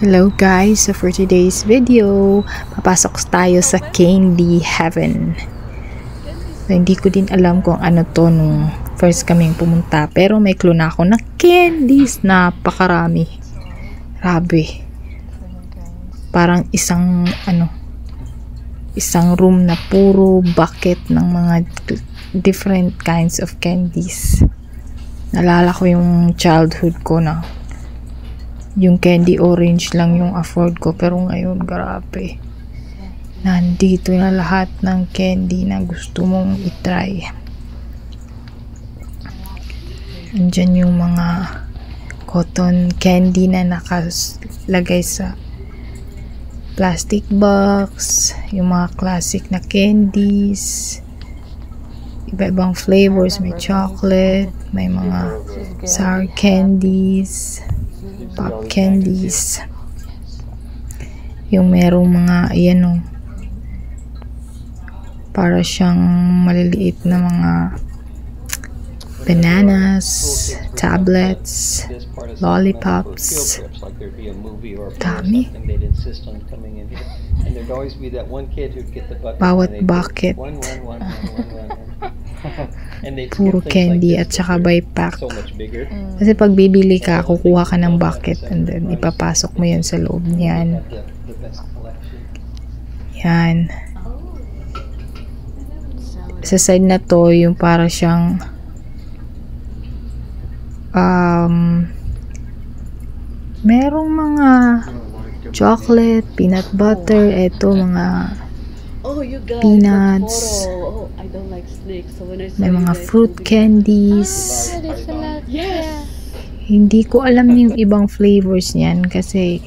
Hello guys, so for today's video, papasok tayo sa candy heaven. So, hindi ko din alam kung ano to nung first kaming pumunta, pero may clue na ako na candies, napakarami. Grabe. Parang isang room na puro bucket ng mga different kinds of candies. Nalala ko yung childhood ko na yung candy orange lang yung afford ko, pero ngayon grabe, nandito na lahat ng candy na gusto mong itry. Andyan yung mga cotton candy na nakalagay sa plastic box, yung mga classic na candies, iba-ibang flavors, may chocolate, may mga sour candies, pop candies, yung merong mga para siyang maliliit na mga bananas, tablets, lollipops, dami. Bawat bucket puro candy at saka by pack. Kasi pag bibili ka, kukuha ka ng bucket and then ipapasok mo yun sa loob niyan. Yan. Sa side na to, yung para siyang merong mga chocolate, peanut butter, eto mga peanuts, may mga fruit candies. Hindi ko alam yung ibang flavors niyan kasi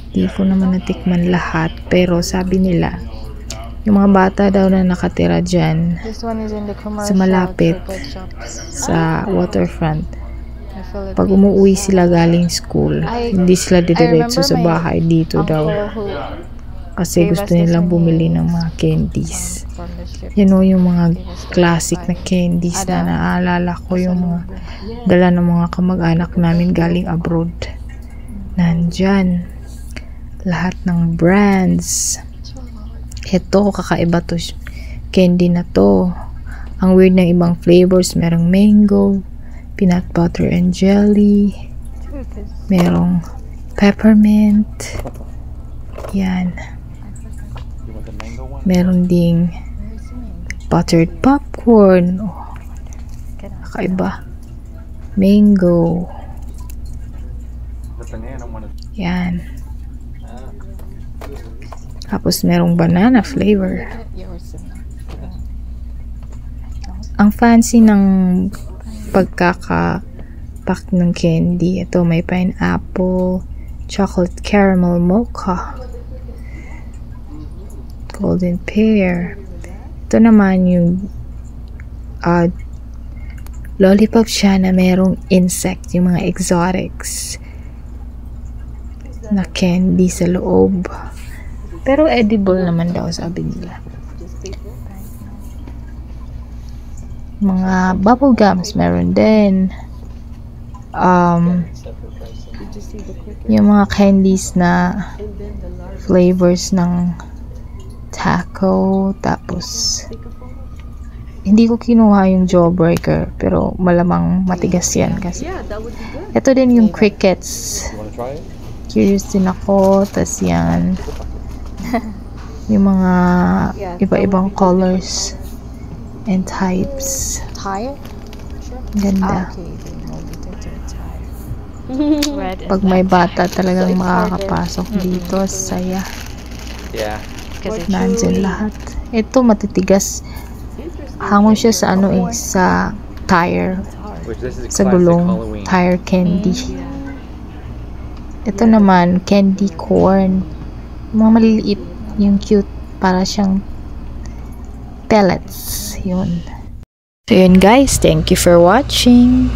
di ko naman natikman lahat, pero sabi nila yung mga bata daw na nakatira dyan sa malapit sa waterfront, pag umuwi sila galing school, hindi sila didiretso sa bahay, dito daw kasi gusto nilang bumili ng mga candies. Yan o yung mga classic na candies na naalala ko, yung mga dala ng mga kamag-anak namin galing abroad. Nandyan lahat ng brands. Ito, kakaiba to candy na to. Ang weird ng ibang flavors, merong mango, peanut butter and jelly, merong peppermint, yan. Meron ding buttered popcorn, kakaiba, mango, yan. Tapos merong banana flavor. Ang fancy ng pagkakapak ng candy. Ito may pineapple, chocolate caramel mocha, golden pear. Ito naman yung lollipop siya na merong insect, yung mga exotics na candy sa loob. Pero edible naman daw, sabi nila. Mga bubble gums meron din. Yung mga candies na flavors ng taco. Tapos hindi ko kinuha yung jawbreaker, pero malamang matigas yan kasi. Ito din yung crickets. Curious din ako. Tas yan yung mga iba-ibang colors and types. Ganda. Pag may bata talagang makakapasok dito, saya. Nandyan lahat. Ito matitigas. Hangon siya sa sa tire. Sa gulong. Tire candy. Ito naman, candy corn. Mga maliliit, yung cute, para siyang pellets. Yun. So yun guys, thank you for watching.